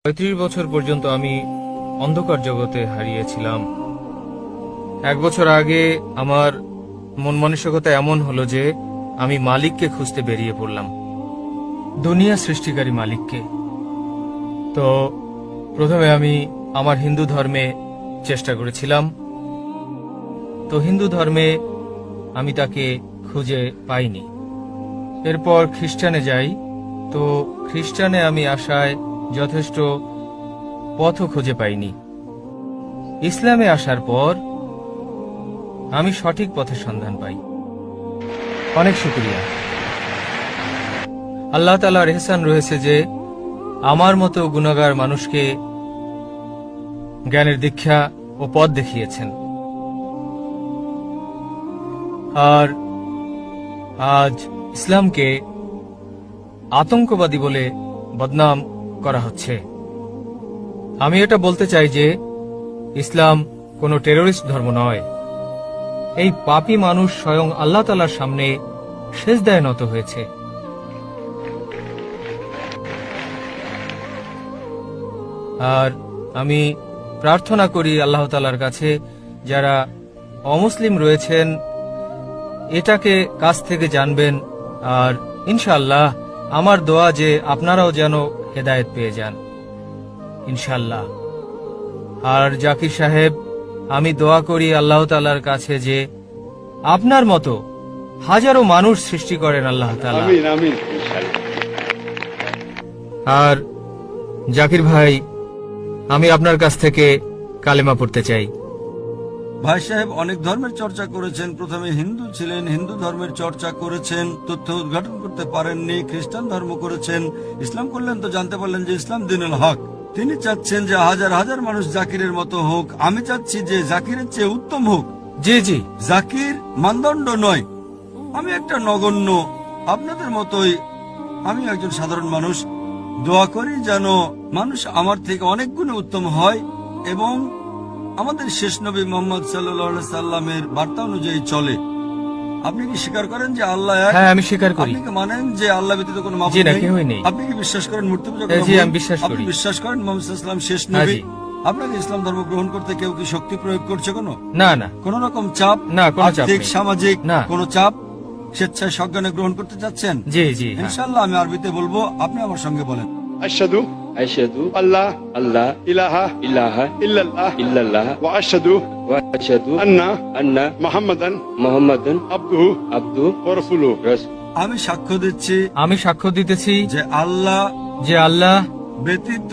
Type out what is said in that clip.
35 বছর পর্যন্ত আমি অন্ধকার জগতে হারিয়েছিলাম। 1 বছর আগে আমার মন মানসিকতা এমন হলো যে আমি মালিককে খুঁজতে বেরিয়ে পড়লাম, দুনিয়া সৃষ্টিকারী মালিককে। তো প্রথমে আমি আমার হিন্দু ধর্মে চেষ্টা করেছিলাম। তো হিন্দু ধর্মে আমি তাকে খুঁজে পাইনি। এরপর খ্রিস্টানে যাই। তো খ্রিস্টানে আমি আসায় যথেষ্ট পথও খুঁজে পাইনি। ইসলামে আসার পর আমি সঠিক পথের সন্ধান পাই। অনেক শুকরিয়া। আল্লাহ তাআলার ইহসান রয়েছে যে আমার মতো গুনাহগার মানুষকে জ্ঞানের দীক্ষা ও পথ দেখিয়েছেন। আর আজ ইসলামকে আতঙ্কবাদী বলে বদনাম করা হচ্ছে। আমি এটা বলতে চাই যে ইসলাম কোনো টেররিস্ট ধর্ম নয়। এই পাপী মানুষ স্বয়ং আল্লাহ তাআলার সামনে সিজদায় নত হয়েছে। আর আমি প্রার্থনা করি আল্লাহ তাআলার কাছে যারা অমুসলিম রয়েছেন এটাকে কাছ থেকে জানবেন। আর ইনশাআল্লাহ আমার দোয়া যে আপনারাও যেন হেদায়েত পেয়ে যান ইনশাআল্লাহ। আর জাকির সাহেব, আমি দোয়া করি আল্লাহ তাআলার কাছে যে আপনার মতো হাজারো মানুষ সৃষ্টি করেন আল্লাহ তাআলা। আমিন আমিন। আর জাকির ভাই, আমি আপনার কাছ থেকে কালেমা পড়তে চাই। ভাই সাহেব অনেক ধর্মের চর্চা করেছেন। প্রথমে হিন্দু ছিলেন, হিন্দু ধর্মের চর্চা করেছেন, তথ্য উদ্ঘাটন করতে পারেননি, খ্রিস্টান ধর্ম করেছেন, ইসলাম করলেন তো জানতে পারলেন যে ইসলাম দ্বীনুল হক। তিনি চাচ্ছেন যে হাজার হাজার মানুষ জাকিরের মতো হোক। আমি চাচ্ছি যে জাকিরের চেয়ে উত্তম হোক। জি জি। জাকির মানদণ্ড নয়, আমি একটা নগণ্য, আপনাদের মতোই আমি একজন সাধারণ মানুষ। দোয়া করি যেন মানুষ আমার থেকে অনেক গুণে উত্তম হয় এবং আমাদের শেষ নবী মুহাম্মদ সাল্লাল্লাহু আলাইহি সাল্লামের বার্তা অনুযায়ী চলে। আপনি কি স্বীকার করেন যে আল্লাহ এক? হ্যাঁ, আমি স্বীকার করি। আপনি কি মানেন যে আল্লাহ ব্যতীত কোনো মাবুদ জি না, নেই? কেউই নেই। আপনি কি বিশ্বাস করেন মূর্তি পূজা জি, করা ভুল? আমি বিশ্বাস আপনি করি। বিশ্বাস করেন মুহাম্মদ সাল্লাল্লাহু আলাইহি সাল্লাম শেষ হ্যাঁ, নবী? জি। আপনাকে ইসলাম ধর্ম গ্রহণ করতে কেউ কি শক্তি প্রয়োগ করছে? না না কোন রকম চাপ? না, কোনো চাপ আর্থিক, নেই। সামাজিক না। কোন চাপ? স্বেচ্ছায় সজ্ঞানে গ্রহণ করতে চাচ্ছেন? জি জি। হ্যাঁ। ইনশাআল্লাহ আমি আরবিতে বলবো, আপনি আমার সঙ্গে বলেন। আশহাদু أشهد আল্লাহ ألا ইলাহা إله ইল্লাল্লাহ إلا الله ওয়া আশহাদু وأشهد আন্না أن মুহাম্মাদান محمدا আবদুহু عبده ওয়া রাসূলুহু। ورسوله আমি সাক্ষ্য দিচ্ছি আমি সাক্ষ্য দিতেছি যে আল্লাহ যে আল্লাহ ব্যতীত